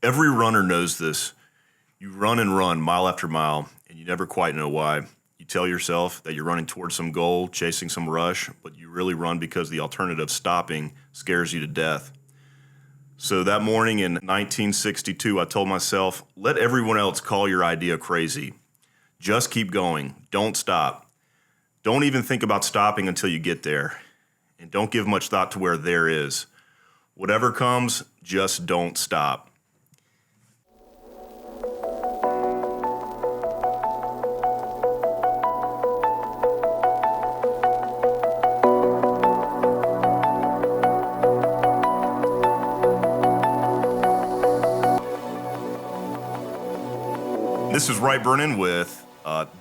Every runner knows this. You run and run mile after mile, and you never quite know why. You tell yourself that you're running towards some goal, chasing some rush, but you really run because the alternative, stopping, scares you to death. So that morning in 1962, I told myself, let everyone else call your idea crazy. Just keep going. Don't stop. Don't even think about stopping until you get there. And don't give much thought to where there is. Whatever comes, just don't stop. This is Wright Vernon with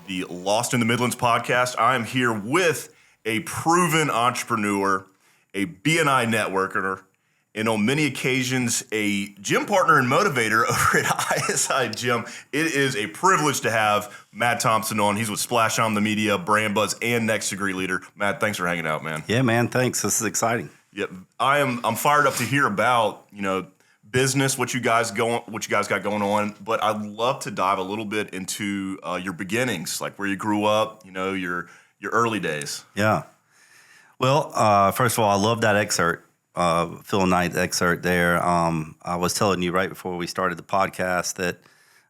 the Lost in the Midlands podcast. I am here with a proven entrepreneur, a BNI networker, and on many occasions, a gym partner and motivator over at ISI Gym. It is a privilege to have Matt Thompson on. He's with Splash Omnimedia, Brand Buzz, and Next Degree Leader. Matt, thanks for hanging out, man. Yeah, man, thanks. This is exciting. Yep, I'm fired up to hear about, business, what you guys got going on, but I'd love to dive a little bit into your beginnings, like where you grew up, your early days. Yeah. Well, first of all, I love that excerpt, Phil Knight excerpt there. I was telling you right before we started the podcast that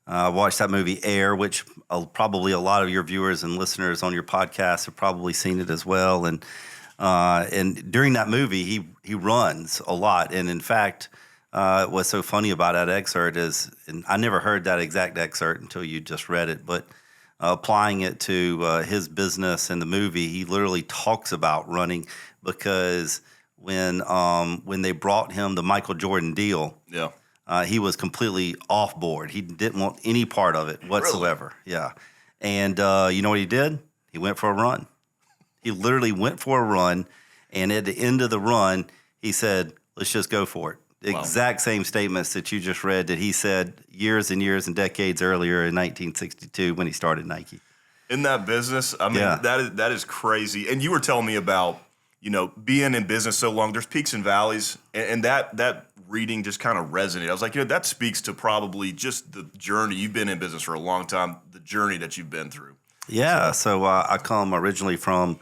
I watched that movie Air, which probably a lot of your viewers and listeners on your podcast have probably seen it as well. And during that movie, he runs a lot, and in fact. What's so funny about that excerpt is, and I never heard that exact excerpt until you just read it, but applying it to his business in the movie, he literally talks about running because when they brought him the Michael Jordan deal, he was completely off board. He didn't want any part of it whatsoever. Really? Yeah. And you know what he did? He went for a run. He literally went for a run, and at the end of the run, he said, let's just go for it. The exact same statements that you just read that he said years and years and decades earlier in 1962 when he started Nike. In that business, I mean, that is crazy. And you were telling me about, being in business so long, there's peaks and valleys, and that reading just kind of resonated. I was like, that speaks to probably just the journey. You've been in business for a long time, the journey that you've been through. Yeah, so I come originally from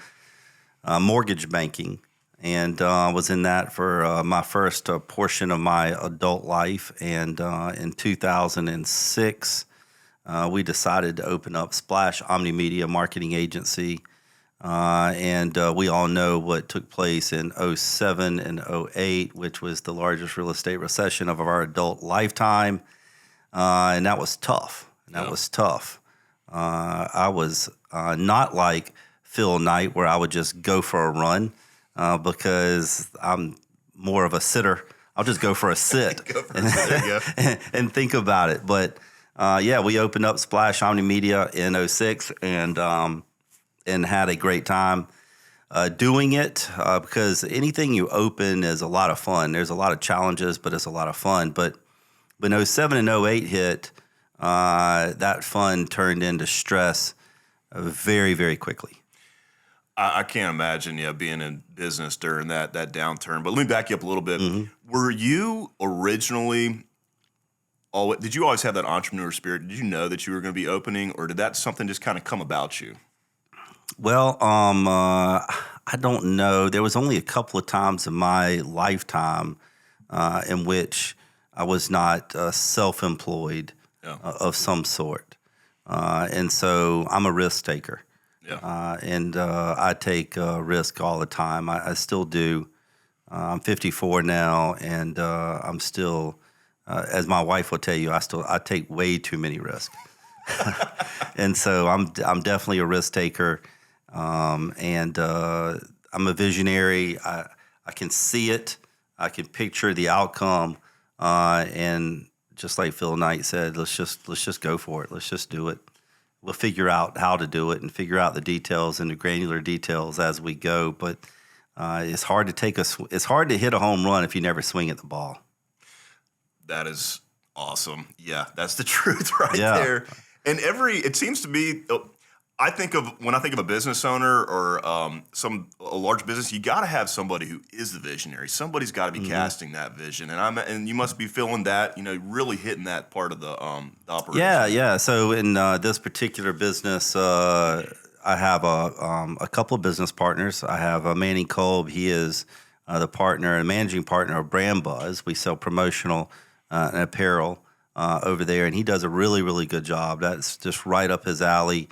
mortgage banking. And was in that for my first portion of my adult life. And in 2006, we decided to open up Splash Omnimedia marketing agency. And we all know what took place in 07 and 08, which was the largest real estate recession of our adult lifetime. And that was tough. I was not like Phil Knight, where I would just go for a run. Because I'm more of a sitter. I'll just go for a sit and think about it. But, we opened up Splash Omnimedia in 06 and had a great time doing it because anything you open is a lot of fun. There's a lot of challenges, but it's a lot of fun. But when 07 and 08 hit, that fun turned into stress very, very quickly. I can't imagine, being in business during that downturn. But let me back you up a little bit. Mm-hmm. Were you originally did you always have that entrepreneur spirit? Did you know that you were going to be opening, or did that something just kind of come about you? Well, I don't know. There was only a couple of times in my lifetime in which I was not self-employed of some sort. And so I'm a risk taker. Yeah. And I take risk all the time. I still do. I'm 54 now, and I'm still, as my wife will tell you, I take way too many risks. And so I'm definitely a risk taker, and I'm a visionary. I can see it. I can picture the outcome, and just like Phil Knight said, let's just go for it. Let's just do it. We'll figure out how to do it and figure out the details and the granular details as we go. But it's hard to it's hard to hit a home run if you never swing at the ball. That is awesome. Yeah, that's the truth right there. And it seems to be, when I think of a business owner or a large business, you got to have somebody who is the visionary. Somebody's got to be casting that vision, and you must be feeling that, really hitting that part of the operation. Yeah. So in this particular business, I have a couple of business partners. I have Manny Kolb. He is the partner and managing partner of Brand Buzz. We sell promotional and apparel over there, and he does a really, really good job. That's just right up his alley.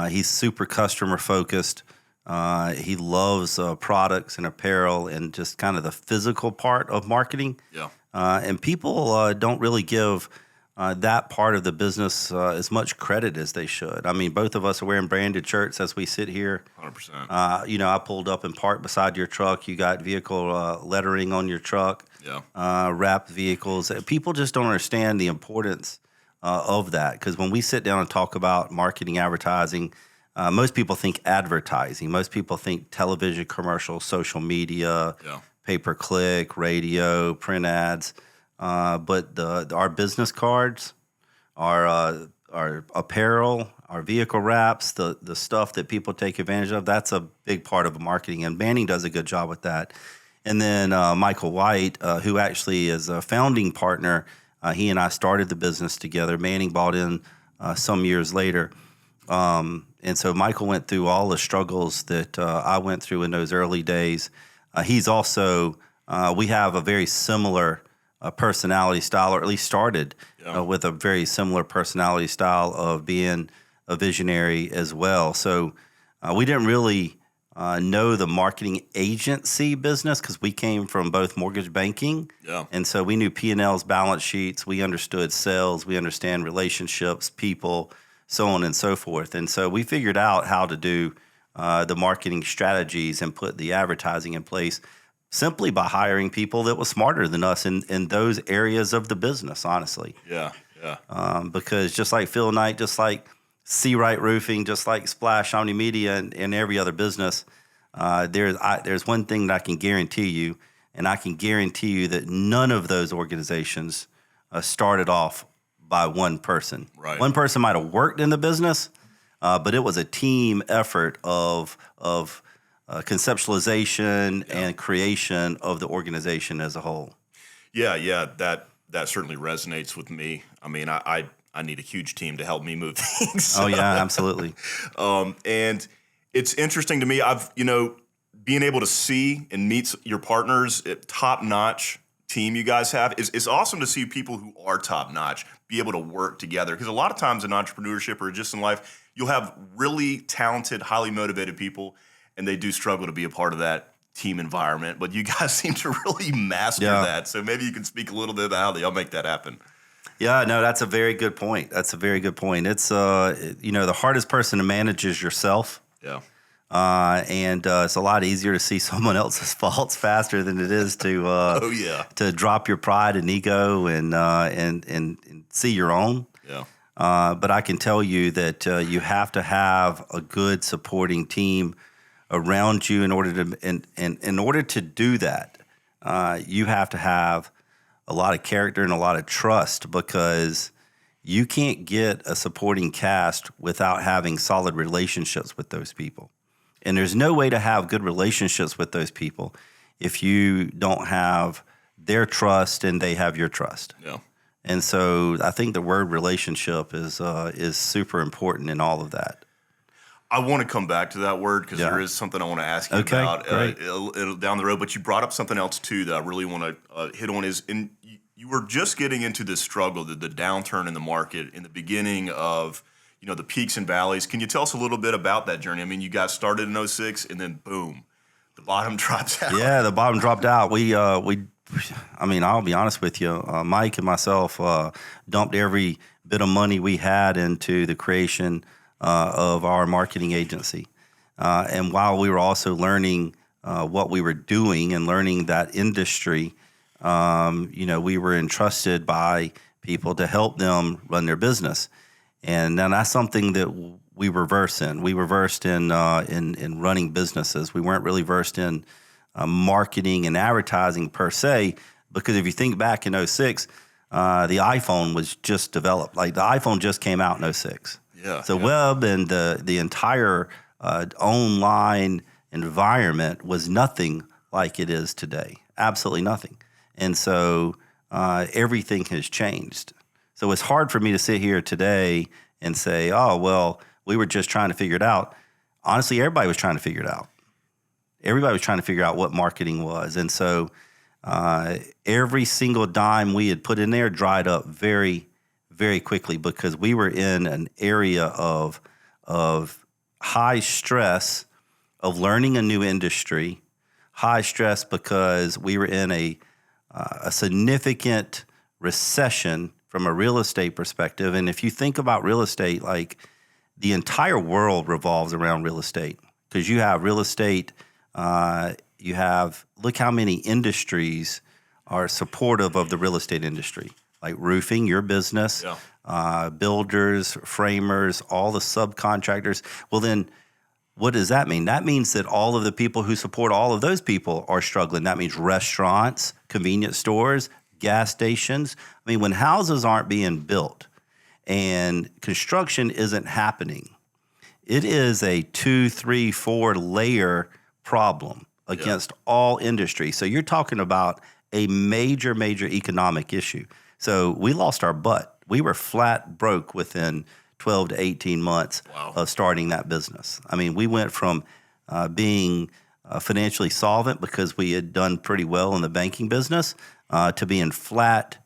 He's super customer focused. He loves products and apparel and just kind of the physical part of marketing. Yeah. And people don't really give that part of the business as much credit as they should. I mean, both of us are wearing branded shirts as we sit here. 100%. I pulled up and parked beside your truck. You got vehicle lettering on your truck. Yeah. Wrapped vehicles. People just don't understand the importance of that, because when we sit down and talk about marketing, advertising, most people think advertising. Most people think television commercials, social media, pay-per-click, radio, print ads. But our business cards, our apparel, our vehicle wraps, the stuff that people take advantage of, that's a big part of marketing. And Manning does a good job with that. And then Michael White, who actually is a founding partner, he and I started the business together. Manning bought in some years later. And so Michael went through all the struggles that I went through in those early days. He's also, we have a very similar personality style, or at least started with a very similar personality style of being a visionary as well. So we didn't really know the marketing agency business because we came from both mortgage banking. Yeah. And so we knew P&L's, balance sheets. We understood sales. We understand relationships, people, so on and so forth. And so we figured out how to do the marketing strategies and put the advertising in place simply by hiring people that were smarter than us in those areas of the business, honestly. Yeah. Because just like Phil Knight, just like Seawright Roofing, just like Splash Omnimedia and every other business, there's one thing that I can guarantee you, and I can guarantee you that none of those organizations started off by one person. Right. One person might have worked in the business, but it was a team effort of conceptualization and creation of the organization as a whole. Yeah, that certainly resonates with me. I mean, I need a huge team to help me move things. Oh yeah, absolutely. And it's interesting to me. I've being able to see and meet your partners, top notch team you guys have. It's awesome to see people who are top notch be able to work together, because a lot of times in entrepreneurship or just in life, you'll have really talented, highly motivated people, and they do struggle to be a part of that team environment. But you guys seem to really master that. So maybe you can speak a little bit about how y'all make that happen. Yeah, no, that's a very good point. It's the hardest person to manage is yourself. Yeah. And it's a lot easier to see someone else's faults faster than it is to to drop your pride and ego and see your own. Yeah. But I can tell you that you have to have a good supporting team around you in order to do that. You have to have a lot of character and a lot of trust, because you can't get a supporting cast without having solid relationships with those people. And there's no way to have good relationships with those people if you don't have their trust and they have your trust. Yeah. And so I think the word relationship is super important in all of that. I want to come back to that word because there is something I want to ask you about down the road. But you brought up something else too that I really want to hit on. You were just getting into this struggle, the downturn in the market in the beginning of the peaks and valleys. Can you tell us a little bit about that journey? I mean, you got started in 2006 and then boom, the bottom drops out. Yeah, the bottom dropped out. I'll be honest with you. Mike and myself dumped every bit of money we had into the creation of our marketing agency. And while we were also learning what we were doing and learning that industry, we were entrusted by people to help them run their business. And now that's something that we were versed in. We were versed in running businesses. We weren't really versed in marketing and advertising per se, because if you think back in 2006, the iPhone was just developed. Like the iPhone just came out in 2006. Yeah. So yeah. web and the entire online environment was nothing like it is today. Absolutely nothing. And so everything has changed. So it's hard for me to sit here today and say, oh, well, we were just trying to figure it out. Honestly, everybody was trying to figure it out. Everybody was trying to figure out what marketing was. And so every single dime we had put in there dried up very, very quickly because we were in an area of high stress of learning a new industry, high stress because we were in a significant recession from a real estate perspective. And if you think about real estate, like the entire world revolves around real estate because you have real estate, look how many industries are supportive of the real estate industry, like roofing, your business, builders, framers, all the subcontractors. Well, then what does that mean? That means that all of the people who support all of those people are struggling. That means restaurants, convenience stores, gas stations. I mean, when houses aren't being built and construction isn't happening, it is a 2, 3, 4 layer problem against all industries. So you're talking about a major, major economic issue. So we lost our butt. We were flat broke within 12 to 18 months of starting that business. I mean, we went from being financially solvent because we had done pretty well in the banking business to being flat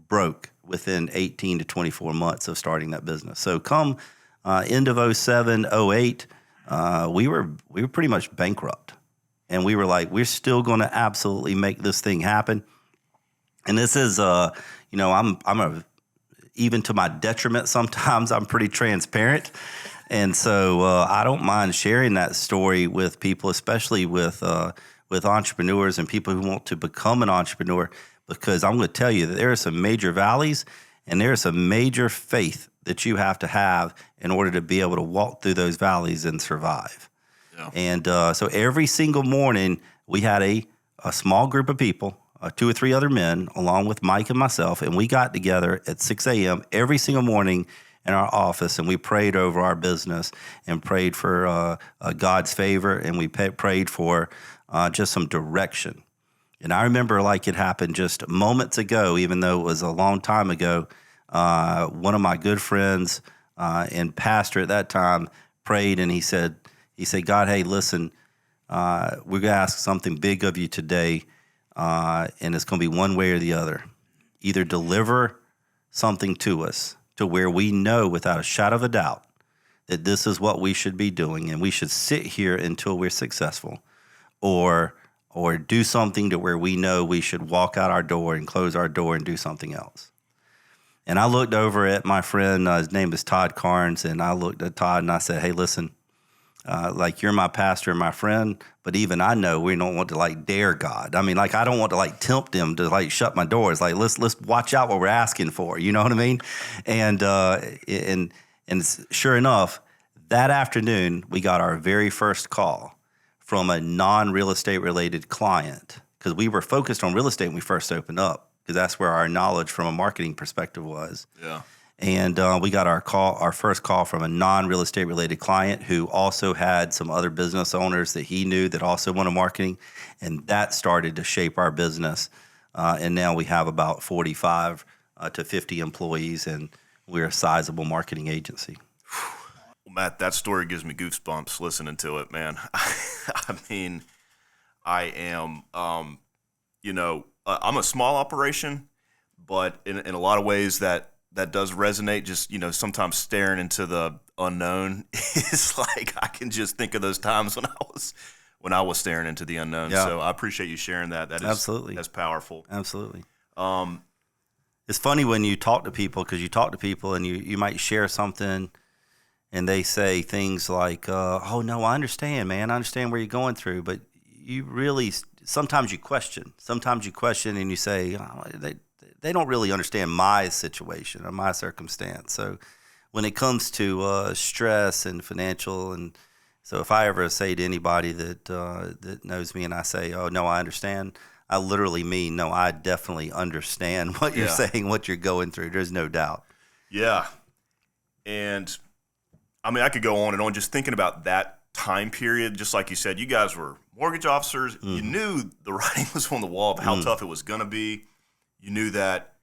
broke within 18 to 24 months of starting that business. So come end of 07, 08, we were pretty much bankrupt. And we were like, we're still going to absolutely make this thing happen. And this is, even to my detriment sometimes, I'm pretty transparent. And so I don't mind sharing that story with people, especially with entrepreneurs and people who want to become an entrepreneur, because I'm going to tell you that there are some major valleys and there is some major faith that you have to have in order to be able to walk through those valleys and survive. Yeah. And so every single morning we had a small group of people, 2 or 3 other men, along with Mike and myself, and we got together at 6 a.m. every single morning in our office, and we prayed over our business and prayed for God's favor, and we prayed for just some direction. And I remember like it happened just moments ago, even though it was a long time ago, one of my good friends and pastor at that time prayed, and he said, God, hey, listen, we're going to ask something big of you today, and it's going to be one way or the other. Either deliver something to us to where we know without a shadow of a doubt that this is what we should be doing and we should sit here until we're successful, or do something to where we know we should walk out our door and close our door and do something else. And I looked over at my friend, his name is Todd Carnes, and I looked at Todd and I said, hey, listen, like you're my pastor and my friend, but even I know we don't want to like dare God. I mean, like I don't want to like tempt him to like shut my doors. Like let's watch out what we're asking for. You know what I mean? And sure enough, that afternoon we got our very first call from a non-real estate related client, because we were focused on real estate when we first opened up, because that's where our knowledge from a marketing perspective was. Yeah. And we got our first call from a non-real estate related client who also had some other business owners that he knew that also wanted marketing, and that started to shape our business. And now we have about 45 to 50 employees, and we're a sizable marketing agency. Well, Matt, that story gives me goosebumps listening to it, man. I mean, I am, I'm a small operation, but in a lot of ways that does resonate. Just, sometimes staring into the unknown is like, I can just think of those times when I was staring into the unknown. Yeah. So I appreciate you sharing that. That is absolutely, that's powerful. Absolutely. It's funny when you talk to people, because you talk to people and you might share something and they say things like, oh no, I understand, man. I understand where you're going through, but you really, sometimes you question and you say, oh, they don't really understand my situation or my circumstance. So when it comes to stress and financial, and so if I ever say to anybody that knows me and I say, oh, no, I understand, I literally mean, no, I definitely understand what you're saying, what you're going through. There's no doubt. Yeah. And, I mean, I could go on and on just thinking about that time period. Just like you said, you guys were mortgage officers. You knew the writing was on the wall of how tough it was going to be. You knew that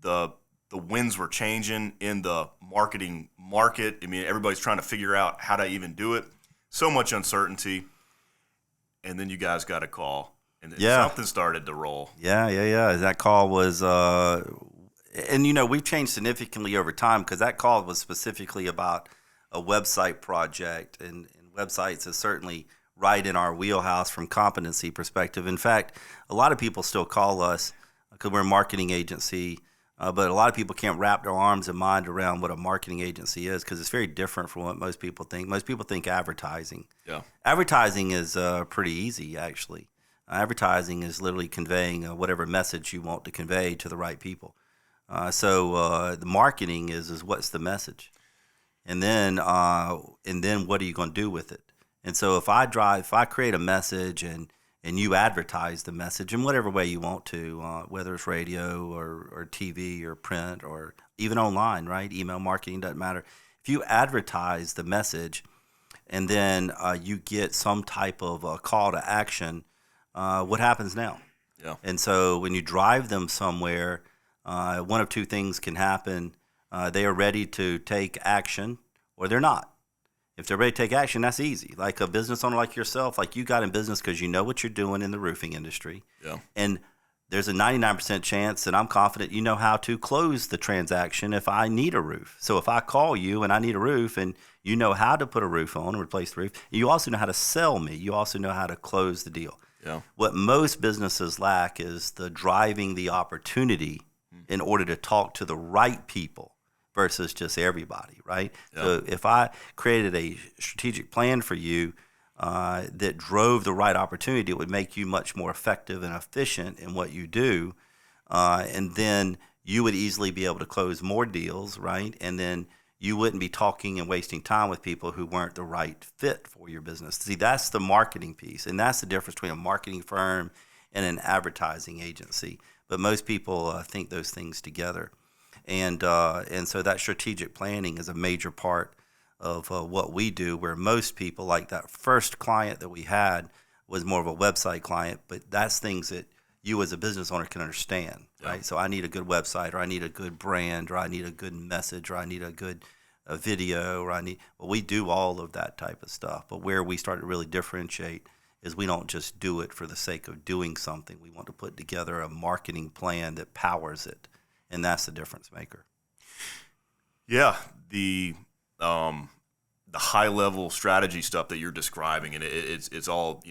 the winds were changing in the marketing market. I mean, everybody's trying to figure out how to even do it. So much uncertainty. And then you guys got a call, and then something started to roll. Yeah. That call was, and we've changed significantly over time because that call was specifically about a website project, and websites is certainly right in our wheelhouse from competency perspective. In fact, a lot of people still call us because we're a marketing agency, but a lot of people can't wrap their arms and mind around what a marketing agency is because it's very different from what most people think. Most people think advertising. Yeah. Advertising is pretty easy, actually. Advertising is literally conveying whatever message you want to convey to the right people. So the marketing is what's the message, and then what are you going to do with it? And so if I create a message and you advertise the message in whatever way you want to, whether it's radio or TV or print or even online, right? Email marketing, doesn't matter. If you advertise the message and then you get some type of call to action, what happens now? Yeah. And so when you drive them somewhere, one of two things can happen. They are ready to take action or they're not. If they're ready to take action, that's easy. Like a business owner like yourself, like you got in business because you know what you're doing in the roofing industry. Yeah. And there's a 99% chance that I'm confident you know how to close the transaction if I need a roof. So if I call you and I need a roof and you know how to put a roof on and replace the roof, you also know how to sell me. You also know how to close the deal. Yeah. What most businesses lack is the driving the opportunity in order to talk to the right people versus just everybody, right? Yep. So if I created a strategic plan for you that drove the right opportunity, it would make you much more effective and efficient in what you do. And then you would easily be able to close more deals, right? And then you wouldn't be talking and wasting time with people who weren't the right fit for your business. See, that's the marketing piece. And that's the difference between a marketing firm and an advertising agency. But most people think those things together. And so that strategic planning is a major part of what we do, where most people, like that first client that we had was more of a website client, but that's things that you as a business owner can understand, right? So I need a good website, or I need a good brand, or I need a good message, or I need a good video, or we do all of that type of stuff. But where we start to really differentiate is we don't just do it for the sake of doing something. We want to put together a marketing plan that powers it. And that's the difference maker. Yeah, the high level strategy stuff that you're describing, and it's all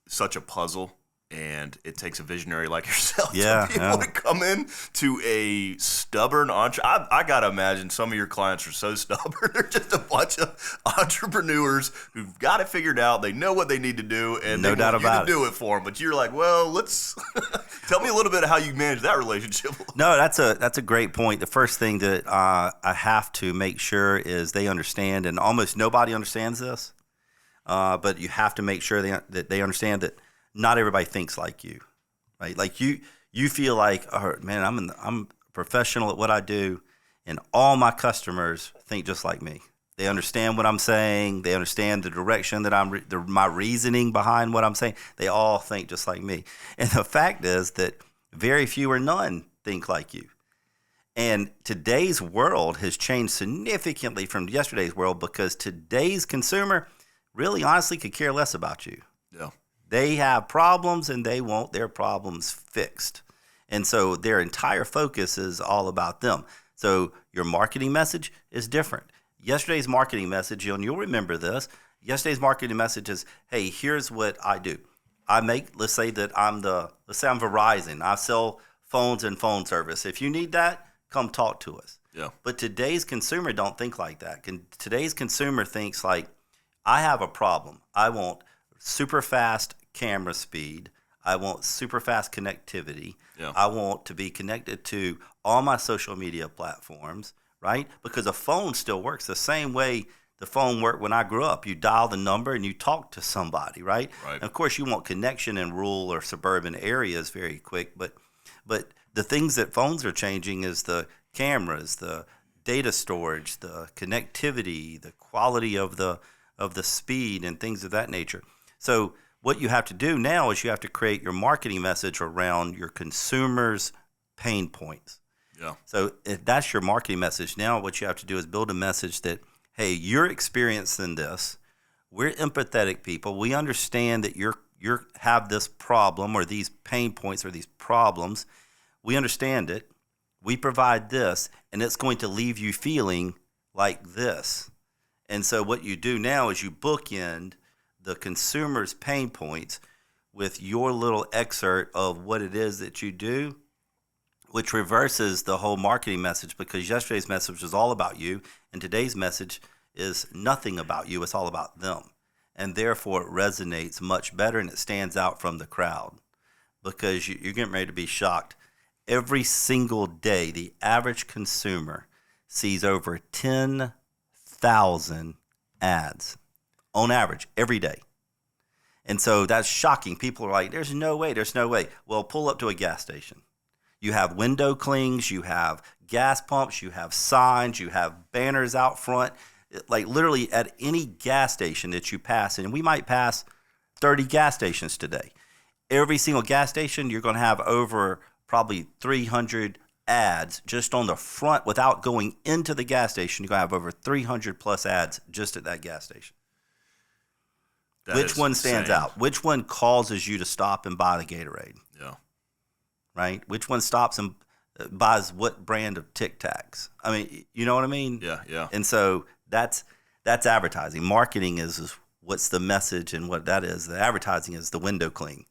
such a puzzle, and it takes a visionary like yourself to be able to come in to a stubborn entrepreneur. I gotta imagine some of your clients are so stubborn; they're just a bunch of entrepreneurs who've got it figured out. They know what they need to do, and they want you to do it for them. But you're like, well, let's tell me a little bit of how you manage that relationship. No, that's a great point. The first thing that I have to make sure is they understand, and almost nobody understands this, but you have to make sure that they understand that not everybody thinks like you, right? Like you feel like, oh, man, I'm a professional at what I do, and all my customers think just like me. They understand what I'm saying. They understand the direction that my reasoning behind what I'm saying. They all think just like me. And the fact is that very few or none think like you. And today's world has changed significantly from yesterday's world because today's consumer really honestly could care less about you. Yeah. They have problems and they want their problems fixed. And so their entire focus is all about them. So your marketing message is different. Yesterday's marketing message, and you'll remember this, yesterday's marketing message is, hey, here's what I do. Let's say I'm Verizon. I sell phones and phone service. If you need that, come talk to us. Yeah. But today's consumer don't think like that. Today's consumer thinks like, I have a problem. I want super fast camera speed. I want super fast connectivity. Yeah. I want to be connected to all my social media platforms, right? Because a phone still works the same way the phone worked when I grew up. You dial the number and you talk to somebody, right? And of course, you want connection in rural or suburban areas very quick. But the things that phones are changing is the cameras, the data storage, the connectivity, the quality of the speed and things of that nature. So what you have to do now is you have to create your marketing message around your consumers' pain points. Yeah. So if that's your marketing message, now what you have to do is build a message that, hey, you're experiencing this. We're empathetic people. We understand that you have this problem or these pain points or these problems. We understand it. We provide this, and it's going to leave you feeling like this. And so what you do now is you bookend the consumer's pain points with your little excerpt of what it is that you do, which reverses the whole marketing message, because yesterday's message was all about you, and today's message is nothing about you. It's all about them. And therefore, it resonates much better, and it stands out from the crowd, because you're getting ready to be shocked. Every single day, the average consumer sees over 10,000 ads on average every day. And so that's shocking. People are like, there's no way. Well, pull up to a gas station. You have window clings, you have gas pumps, you have signs, you have banners out front. Like literally at any gas station that you pass, and we might pass 30 gas stations today. Every single gas station, you're going to have over probably 300 ads just on the front without going into the gas station. You're going to have over 300 plus ads just at that gas station. Which one stands out? Which one causes you to stop and buy the Gatorade? Yeah. Right? Which one stops and buys what brand of Tic Tacs? I mean, you know what I mean? Yeah, yeah. And so that's advertising. Marketing is what's the message, and what that is. The advertising is the window clean.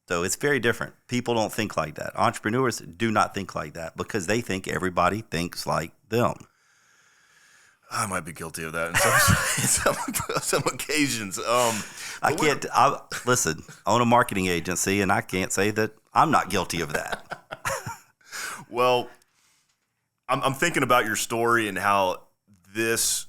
So it's very different. People don't think like that. Entrepreneurs do not think like that because they think everybody thinks like them. I might be guilty of that in some occasions. Listen, I own a marketing agency, and I can't say that I'm not guilty of that. Well, I'm thinking about your story and how this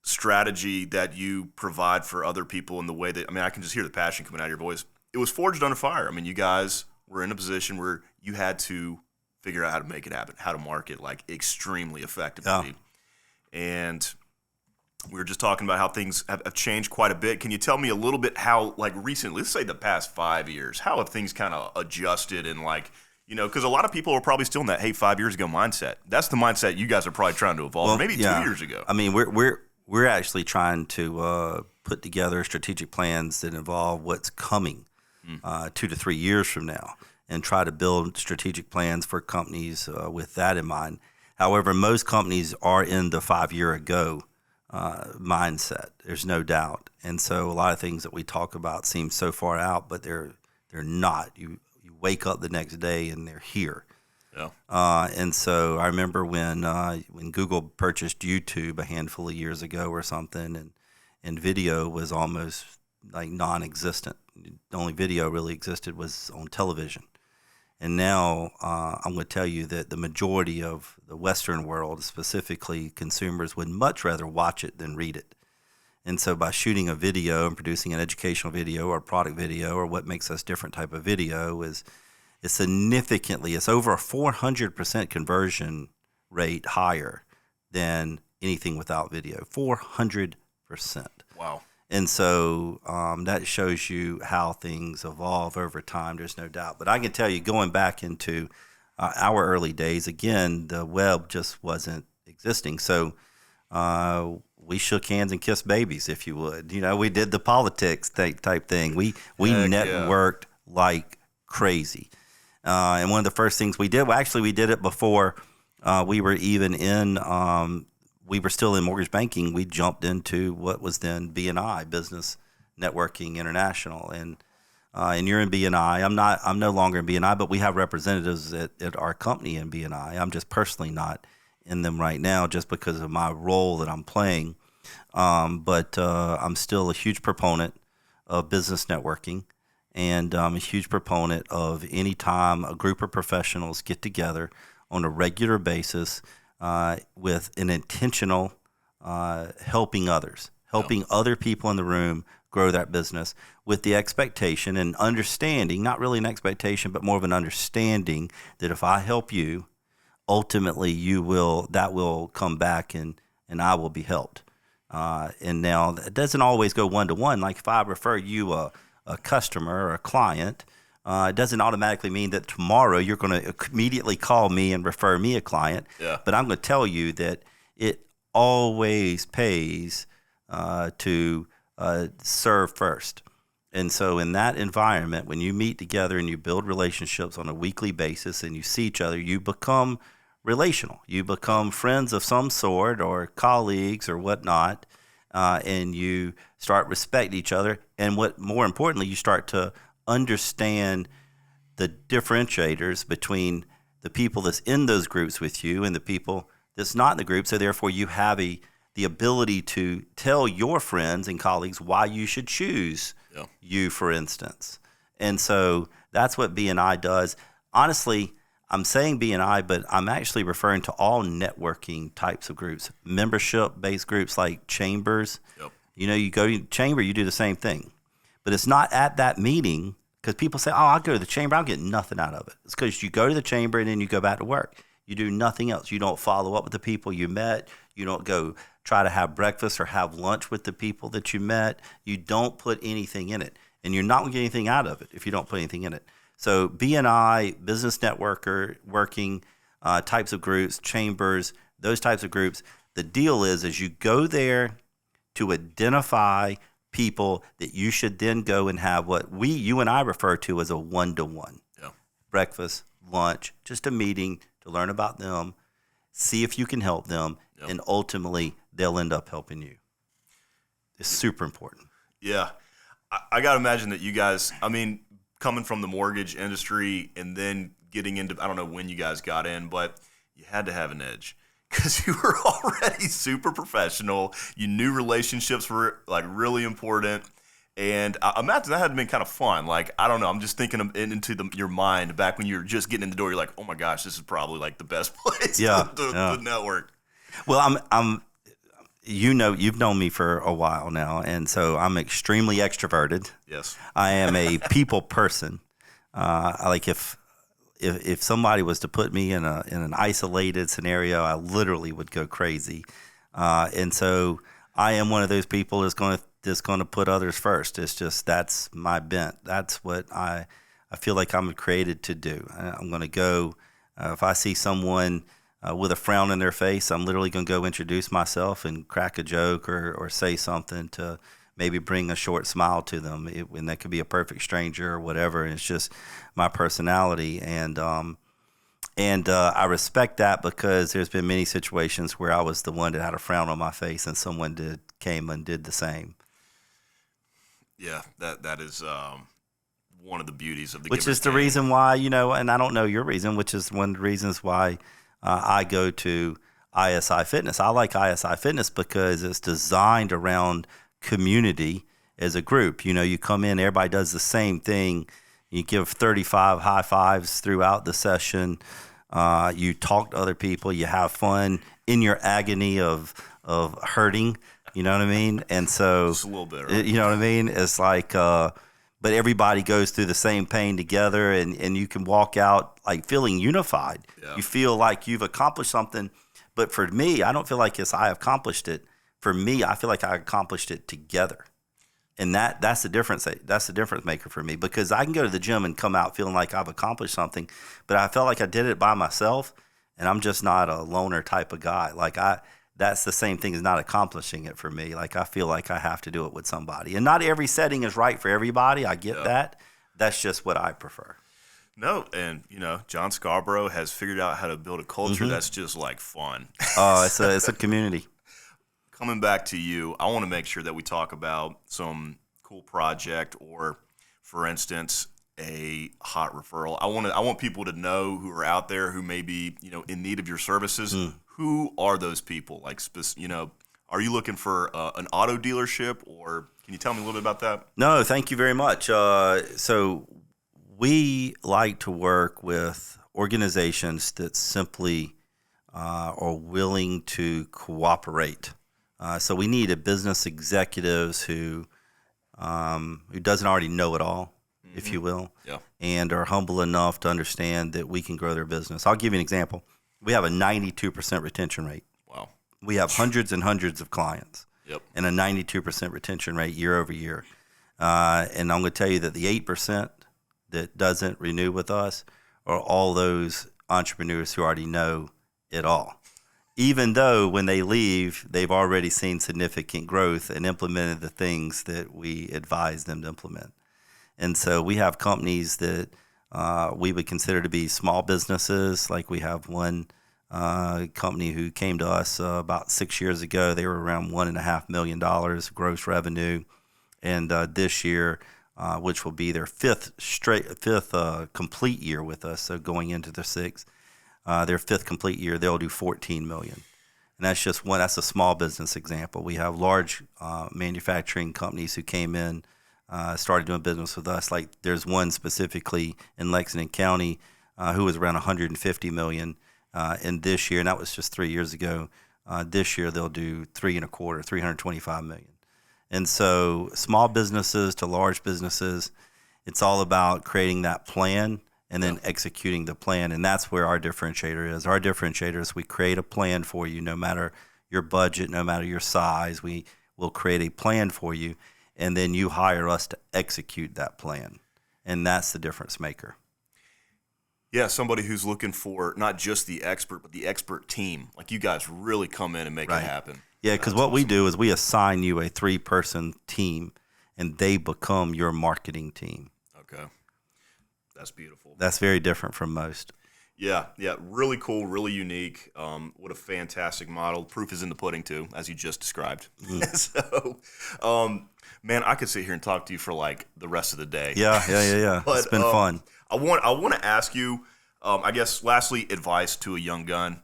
strategy that you provide for other people in the way that, I mean, I can just hear the passion coming out of your voice. It was forged under fire. I mean, you guys were in a position where you had to figure out how to make it happen, how to market like extremely effectively. Yeah. And we were just talking about how things have changed quite a bit. Can you tell me a little bit how, like recently, let's say the past 5 years, how have things kind of adjusted and like, you know, because a lot of people are probably still in that, hey, 5 years ago mindset. That's the mindset you guys are probably trying to evolve, or maybe 2 years ago. I mean, we're actually trying to put together strategic plans that involve what's coming 2 to 3 years from now, and try to build strategic plans for companies with that in mind. However, most companies are in the 5 year ago mindset. There's no doubt, and so a lot of things that we talk about seem so far out, but they're not. You wake up the next day and they're here. Yeah. And so I remember when Google purchased YouTube a handful of years ago or something, and video was almost like non-existent. The only video really existed was on television. And now I'm going to tell you that the majority of the Western world, specifically consumers, would much rather watch it than read it. And so by shooting a video and producing an educational video or product video or what makes us different type of video is significantly, it's over a 400% conversion rate higher than anything without video. 400%. Wow. And so that shows you how things evolve over time. There's no doubt. But I can tell you, going back into our early days, again, the web just wasn't existing. So we shook hands and kissed babies, if you would. You know, we did the politics type thing. We networked like crazy. And one of the first things we did, we did it before we were even in. We were still in mortgage banking. We jumped into what was then BNI, Business Networking International, and you're in BNI. I'm no longer in BNI, but we have representatives at our company in BNI. I'm just personally not in them right now, just because of my role that I'm playing. But I'm still a huge proponent of business networking, and I'm a huge proponent of any time a group of professionals get together on a regular basis. With an intentional helping others, helping other people in the room grow that business with the expectation and understanding, not really an expectation, but more of an understanding that if I help you, ultimately that will come back and I will be helped. And now it doesn't always go one-to-one. Like if I refer you a customer or a client, it doesn't automatically mean that tomorrow you're going to immediately call me and refer me a client. Yeah. But I'm going to tell you that it always pays to serve first. And so in that environment, when you meet together and you build relationships on a weekly basis and you see each other, you become relational. You become friends of some sort or colleagues or whatnot, and you start respecting each other. And what more importantly, you start to understand the differentiators between the people that's in those groups with you and the people that's not in the group. So therefore, you have the ability to tell your friends and colleagues why you should choose you, for instance. And so that's what BNI does. Honestly, I'm saying BNI, but I'm actually referring to all networking types of groups, membership-based groups like chambers. Yep. You know, you go to the chamber, you do the same thing. But it's not at that meeting, because people say, oh, I'll go to the chamber, I'll get nothing out of it. It's because you go to the chamber and then you go back to work. You do nothing else. You don't follow up with the people you met. You don't go try to have breakfast or have lunch with the people that you met. You don't put anything in it. And you're not going to get anything out of it if you don't put anything in it. So BNI, business networker, working types of groups, chambers, those types of groups, the deal is you go there to identify people that you should then go and have what you and I refer to as a one-to-one. Yeah. Breakfast, lunch, just a meeting to learn about them, see if you can help them, and ultimately they'll end up helping you. It's super important. Yeah. I got to imagine that you guys, I mean, coming from the mortgage industry and then getting into, I don't know when you guys got in, but you had to have an edge because you were already super professional. You knew relationships were like really important. And I imagine that had been kind of fun. Like, I don't know, I'm just thinking into your mind back when you were just getting in the door. You're like, oh my gosh, this is probably like the best place to network. Well, you've known me for a while now, and so I'm extremely extroverted. Yes. I am a people person. Like if somebody was to put me in an isolated scenario, I literally would go crazy. And so I am one of those people that's going to put others first. It's just, that's my bent. That's what I feel like I'm created to do. I'm going to go, if I see someone with a frown in their face, I'm literally going to go introduce myself and crack a joke or say something to maybe bring a short smile to them. And that could be a perfect stranger or whatever. And it's just my personality. And I respect that because there's been many situations where I was the one that had a frown on my face and someone came and did the same. Yeah, that is one of the beauties of the which is the reason why, and I don't know your reason, which is one of the reasons why I go to ISI Fitness. I like ISI Fitness because it's designed around community as a group. You come in, everybody does the same thing. You give 35 high fives throughout the session. You talk to other people. You have fun in your agony of hurting. You know what I mean? And so, just a little bit, right? You know what I mean? It's like, but everybody goes through the same pain together, and you can walk out like feeling unified. Yeah. You feel like you've accomplished something. But for me, I don't feel like I accomplished it. For me, I feel like I accomplished it together. And that's the difference. That's the difference maker for me, because I can go to the gym and come out feeling like I've accomplished something, but I felt like I did it by myself, and I'm just not a loner type of guy. Like that's the same thing as not accomplishing it for me. Like I feel like I have to do it with somebody, and not every setting is right for everybody. I get that. That's just what I prefer. No, and John Scarborough has figured out how to build a culture that's just like fun. Oh, it's a community. Coming back to you, I want to make sure that we talk about some cool project, or, for instance, a hot referral. I want people to know who are out there who may be in need of your services. Who are those people? Like, are you looking for an auto dealership, or can you tell me a little bit about that? No, thank you very much. So we like to work with organizations that simply are willing to cooperate. So we need a business executives who doesn't already know it all, if you will, and are humble enough to understand that we can grow their business. I'll give you an example. We have a 92% retention rate. Wow. We have hundreds and hundreds of clients. Yep. And a 92% retention rate year over year. And I'm going to tell you that the 8% that doesn't renew with us are all those entrepreneurs who already know it all. Even though when they leave, they've already seen significant growth and implemented the things that we advise them to implement. And so we have companies that we would consider to be small businesses. Like we have one company who came to us about 6 years ago. They were around $1.5 million gross revenue. And this year, which will be their fifth complete year with us, so going into their sixth, their fifth complete year, they'll do $14 million. And that's just one. That's a small business example. We have large manufacturing companies who came in, started doing business with us. Like there's one specifically in Lexington County who was around $150 million in this year, and that was just 3 years ago. This year they'll do $325 million. And so small businesses to large businesses, it's all about creating that plan and then executing the plan. And that's where our differentiator is. Our differentiator is we create a plan for you, no matter your budget, no matter your size. We will create a plan for you, and then you hire us to execute that plan. And that's the difference maker. Yeah, somebody who's looking for not just the expert, but the expert team. Like you guys really come in and make it happen. Yeah, because what we do is we assign you a 3-person team, and they become your marketing team. Okay. That's beautiful. That's very different from most. Yeah, really cool, really unique. What a fantastic model. Proof is in the pudding, too, as you just described. So, man, I could sit here and talk to you for, like, the rest of the day. Yeah. But, it's been fun. I want to ask you, I guess, lastly, advice to a young gun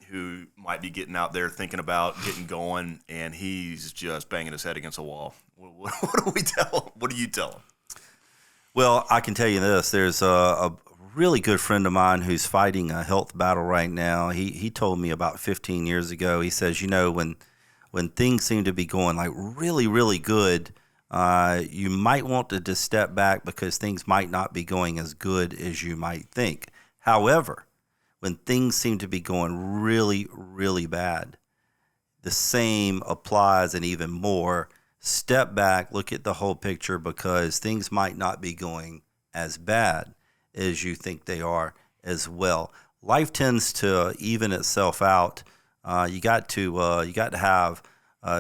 who might be getting out there thinking about getting going, and he's just banging his head against a wall. What do we tell him? What do you tell him? Well, I can tell you this. There's a really good friend of mine who's fighting a health battle right now. He told me about 15 years ago, he says, when things seem to be going like really, really good, you might want to just step back because things might not be going as good as you might think. However, when things seem to be going really, really bad, the same applies and even more. Step back, look at the whole picture, because things might not be going as bad as you think they are as well. Life tends to even itself out. You got to have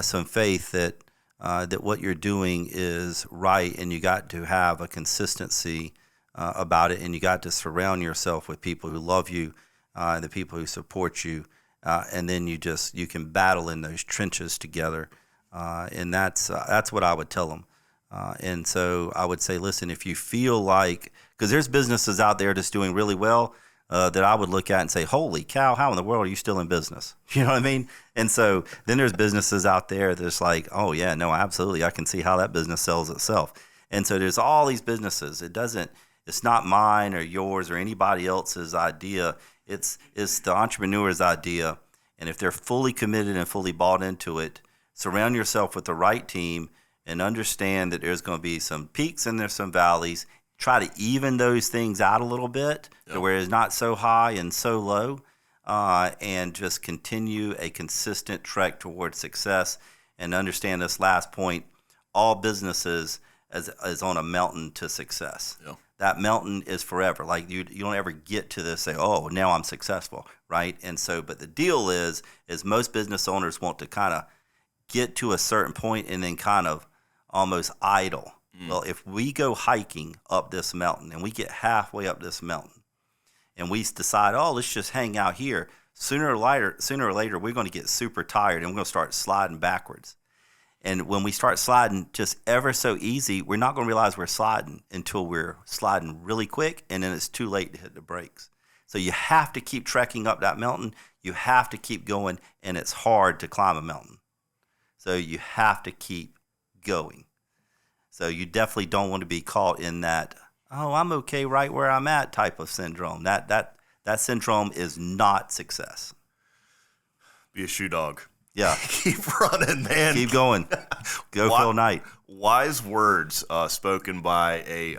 some faith that what you're doing is right, and you got to have a consistency about it, and you got to surround yourself with people who love you, the people who support you, and then you can battle in those trenches together. And that's what I would tell them. And so I would say, listen, if you feel like, because there's businesses out there that's doing really well that I would look at and say, holy cow, how in the world are you still in business? You know what I mean? And so then there's businesses out there that's like, oh yeah, no, absolutely, I can see how that business sells itself. And so there's all these businesses. It's not mine or yours or anybody else's idea. It's the entrepreneur's idea. And if they're fully committed and fully bought into it, surround yourself with the right team and understand that there's going to be some peaks and there's some valleys. Try to even those things out a little bit to where it's not so high and so low, and just continue a consistent trek towards success. And understand this last point, all businesses is on a mountain to success. Yeah. That mountain is forever. Like you don't ever get to this, say, oh, now I'm successful, right? And so, but the deal is most business owners want to kind of get to a certain point and then kind of almost idle. Well, if we go hiking up this mountain and we get halfway up this mountain and we decide, oh, let's just hang out here, sooner or later, we're going to get super tired and we're going to start sliding backwards. And when we start sliding just ever so easy, we're not going to realize we're sliding until we're sliding really quick, and then it's too late to hit the brakes. So you have to keep trekking up that mountain. You have to keep going, and it's hard to climb a mountain. So you have to keep going. So you definitely don't want to be caught in that, oh, I'm okay right where I'm at type of syndrome. That syndrome is not success. Be a shoe dog. Yeah. Keep running, man. Keep going. Go Phil Knight. Wise words spoken by a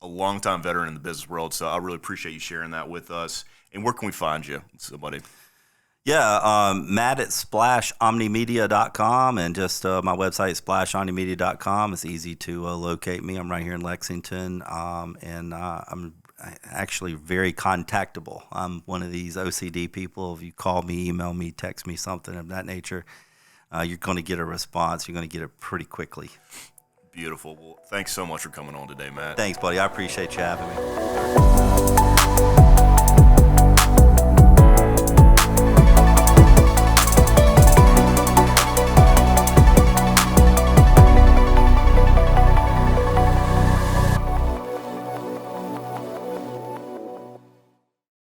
a longtime veteran in the business world, so I really appreciate you sharing that with us. And where can we find you, somebody? Yeah, Matt at SplashOmnimedia.com, and just my website, SplashOmnimedia.com. It's easy to locate me. I'm right here in Lexington, and I'm actually very contactable. I'm one of these OCD people. If you call me, email me, text me, something of that nature, you're going to get a response. You're going to get it pretty quickly. Beautiful. Well, thanks so much for coming on today, Matt. Thanks, buddy. I appreciate you having me.